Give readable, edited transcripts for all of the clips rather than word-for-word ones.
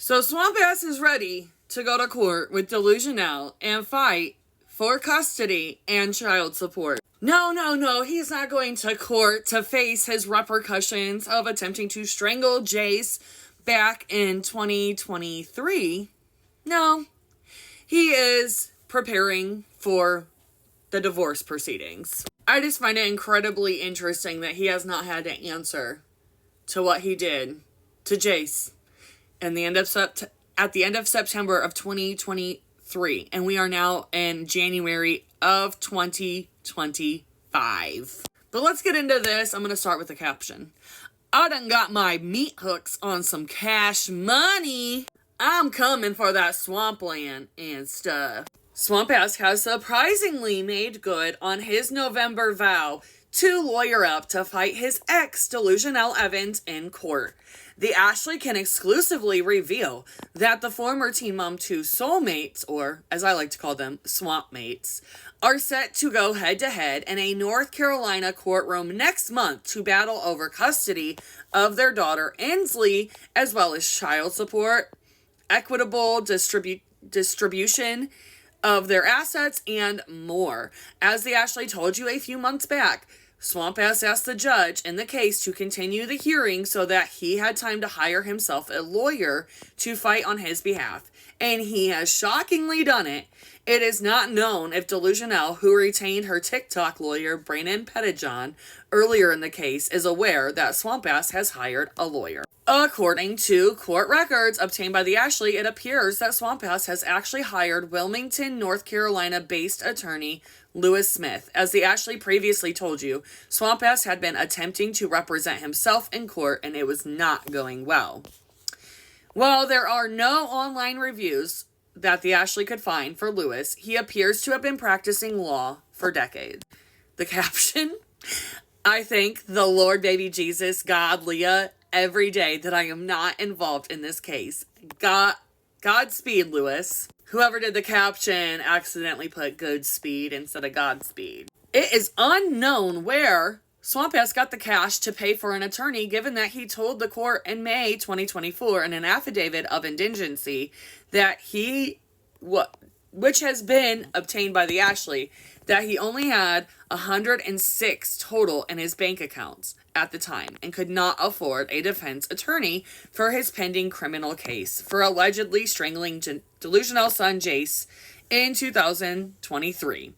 So Swamp Ass is ready to go to court with Delujenelle and fight for custody and child support. No, he's not going to court to face his repercussions of attempting to strangle Jace back in 2023. No, he is preparing for the divorce proceedings. I just find it incredibly interesting that he has not had to answer to what he did to Jace at the end of September of 2023, and we are now in January of 2025. But let's get into this. I'm going to start with the caption. I done got my meat hooks on some cash money. I'm coming for that swampland and stuff. Swamp Ass has surprisingly made good on his November vow to lawyer up to fight his ex, Delujenelle Evans, in court. The Ashley can exclusively reveal that the former Teen Mom 2 soulmates, or as I like to call them, swamp mates, are set to go head-to-head in a North Carolina courtroom next month to battle over custody of their daughter Inslee, as well as child support, equitable distribution of their assets, and more. As the Ashley told you a few months back, Swamp Ass asked the judge in the case to continue the hearing so that he had time to hire himself a lawyer to fight on his behalf. And he has shockingly done it. It is not known if Delujenelle, who retained her TikTok lawyer Brandon Pettijohn earlier in the case, is aware that Swamp Ass has hired a lawyer. According to court records obtained by the Ashley, it appears that Swamp Ass has actually hired Wilmington, North Carolina-based attorney Lewis Smith. As the Ashley previously told you, Swamp Ass had been attempting to represent himself in court, and it was not going well. While there are no online reviews that the Ashley could find for Lewis, he appears to have been practicing law for decades. The caption: I thank the Lord, baby Jesus, God, Leah, every day that I am not involved in this case. Godspeed, Lewis. Whoever did the caption accidentally put Goodspeed instead of Godspeed. It is unknown where Swamp Ass got the cash to pay for an attorney, given that he told the court in May 2024 in an affidavit of indigency that which has been obtained by the Ashley, that he only had 106 total in his bank accounts at the time and could not afford a defense attorney for his pending criminal case for allegedly strangling Delusionelle's son Jace in 2023.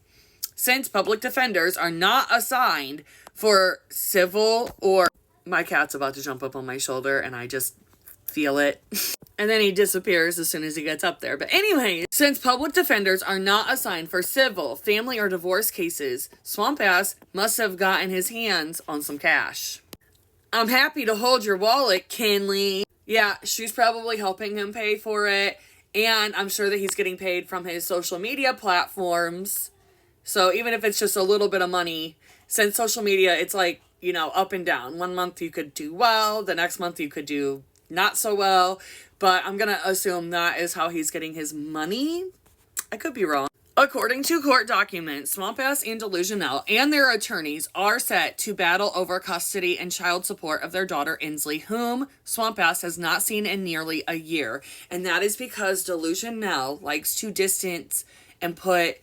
Since public defenders are not assigned for civil or... My cat's about to jump up on my shoulder and I just feel it. And then he disappears as soon as he gets up there. But anyway, since public defenders are not assigned for civil, family, or divorce cases, Swamp Ass must have gotten his hands on some cash. I'm happy to hold your wallet, Kenley. Yeah, she's probably helping him pay for it. And I'm sure that he's getting paid from his social media platforms. So even if it's just a little bit of money, since social media, it's like, up and down. One month you could do well. The next month you could do not so well. But I'm going to assume that is how he's getting his money. I could be wrong. According to court documents, Swamp Ass and Delujenelle and their attorneys are set to battle over custody and child support of their daughter Inslee, whom Swamp Ass has not seen in nearly a year. And that is because Delujenelle likes to distance and put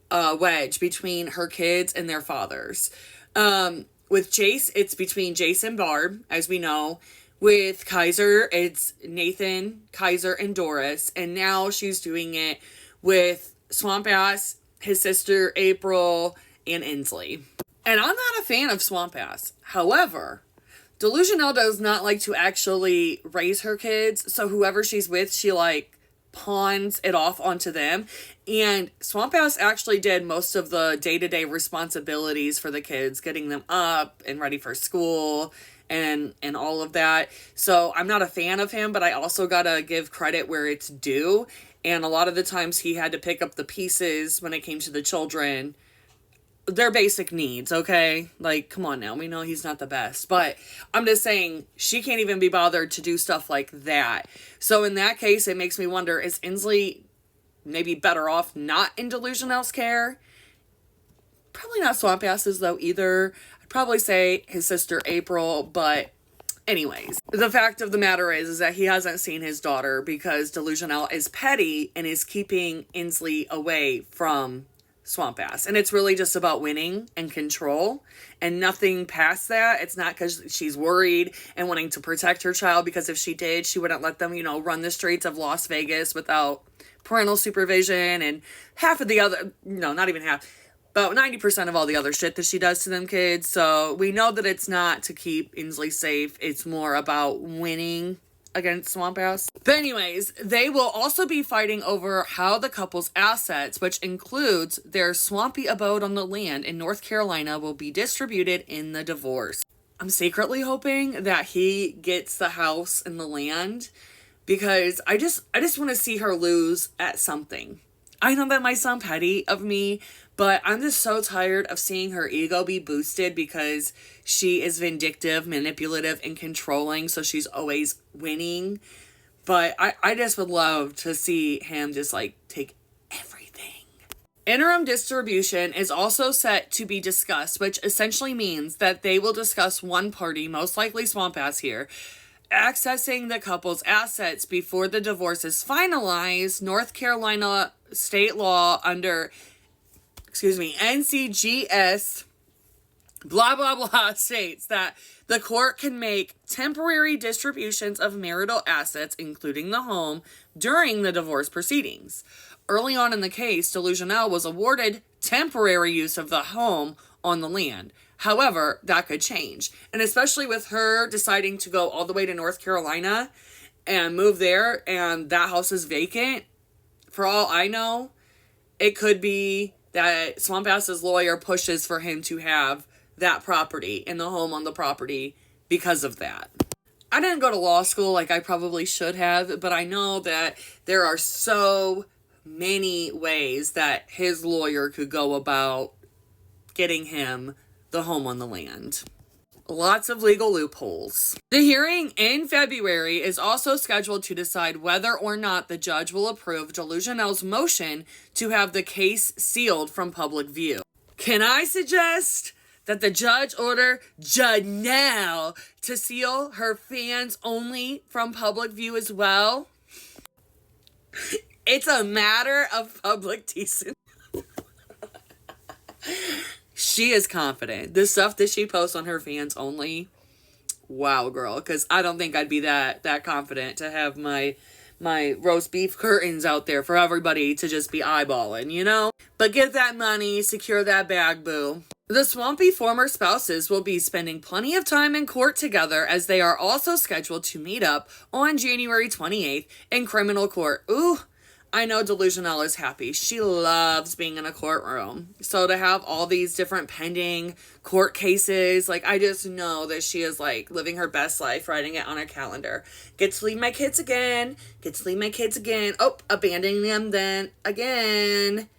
a wedge between her kids and their fathers. With Jace, it's between Jace and Barb, as we know. With Kaiser, it's Nathan, Kaiser, and Doris. And now she's doing it with Swamp Ass, his sister April, and Inslee. And I'm not a fan of Swamp Ass. However, Delujenelle does not like to actually raise her kids. So whoever she's with, she pawns it off onto them. And Swamp Ass actually did most of the day-to-day responsibilities for the kids, getting them up and ready for school and all of that. So I'm not a fan of him, but I also gotta give credit where it's due. And a lot of the times he had to pick up the pieces when it came to the children, their basic needs, okay? Come on now, we know he's not the best. But I'm just saying, she can't even be bothered to do stuff like that. So in that case, it makes me wonder, is Inslee maybe better off not in Delusionelle's care? Probably not Swamp Ass's, though, either. I'd probably say his sister April, but Anyways, the fact of the matter is that he hasn't seen his daughter because Delujenelle is petty and is keeping Inslee away from Swamp Ass. And it's really just about winning and control and nothing past that. It's not because she's worried and wanting to protect her child, because if she did, she wouldn't let them, run the streets of Las Vegas without parental supervision and half of the other, no, not even half, about 90% of all the other shit that she does to them kids. So we know that it's not to keep Inslee safe. It's more about winning against Swamp Ass. But anyways, they will also be fighting over how the couple's assets, which includes their swampy abode on the land in North Carolina, will be distributed in the divorce. I'm secretly hoping that he gets the house and the land, because I just want to see her lose at something. I know that might sound petty of me, but I'm just so tired of seeing her ego be boosted because she is vindictive, manipulative, and controlling, so she's always winning. But I just would love to see him just, take everything. Interim distribution is also set to be discussed, which essentially means that they will discuss one party, most likely Swamp Ass here, accessing the couple's assets before the divorce is finalized. North Carolina state law under, NCGS, blah, blah, blah, states that the court can make temporary distributions of marital assets, including the home, during the divorce proceedings. Early on in the case, Delujenelle was awarded temporary use of the home on the land. However, that could change. And especially with her deciding to go all the way to North Carolina and move there, and that house is vacant, for all I know, it could be that Swamp Ass's lawyer pushes for him to have that property and the home on the property because of that. I didn't go to law school like I probably should have, but I know that there are so many ways that his lawyer could go about getting him the home on the land. Lots of legal loopholes. The hearing in February is also scheduled to decide whether or not the judge will approve Delujenelle's motion to have the case sealed from public view. Can I suggest that the judge order Janelle to seal her fans only from public view as well? It's a matter of public decency. She is confident. The stuff that she posts on her fans only, wow, girl. Because I don't think I'd be that confident to have my roast beef curtains out there for everybody to just be eyeballing, But get that money, secure that bag, boo. The swampy former spouses will be spending plenty of time in court together, as they are also scheduled to meet up on January 28th in criminal court. Ooh, I know Delujenelle is happy. She loves being in a courtroom. So to have all these different pending court cases, I just know that she is living her best life, writing it on her calendar. Get to leave my kids again. Oh, abandoning them then again.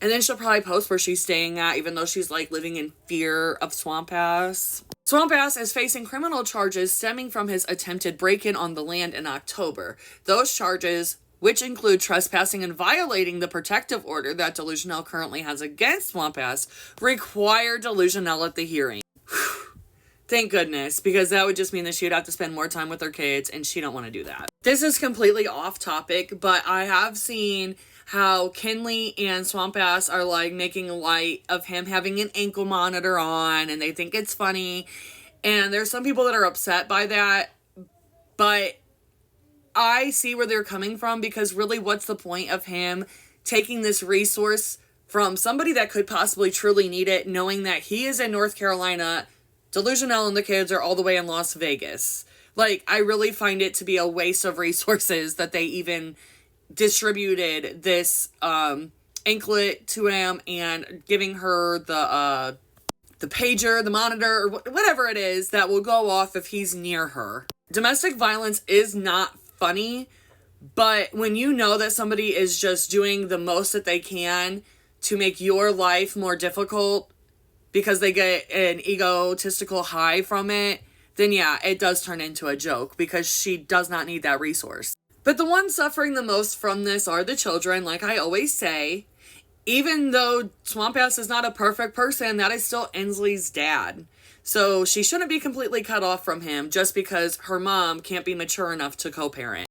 And then she'll probably post where she's staying at, even though she's living in fear of Swamp Ass. Swamp Ass is facing criminal charges stemming from his attempted break-in on the land in October. Those charges, which include trespassing and violating the protective order that Delujenelle currently has against Swamp Ass, require Delujenelle at the hearing. Thank goodness, because that would just mean that she would have to spend more time with her kids, and she don't want to do that. This is completely off topic, but I have seen how Kinley and Swamp Ass are making light of him having an ankle monitor on, and they think it's funny. And there's some people that are upset by that, but I see where they're coming from, because really, what's the point of him taking this resource from somebody that could possibly truly need it, knowing that he is in North Carolina, Delujenelle and the kids are all the way in Las Vegas? I really find it to be a waste of resources that they even distributed this anklet to him and giving her the pager, the monitor, or whatever it is that will go off if he's near her. Domestic violence is not funny, but when you know that somebody is just doing the most that they can to make your life more difficult because they get an egotistical high from it, then yeah, it does turn into a joke, because she does not need that resource. But the ones suffering the most from this are the children, like I always say. Even though Swamp Ass is not a perfect person, that is still Inslee's dad. So she shouldn't be completely cut off from him just because her mom can't be mature enough to co-parent.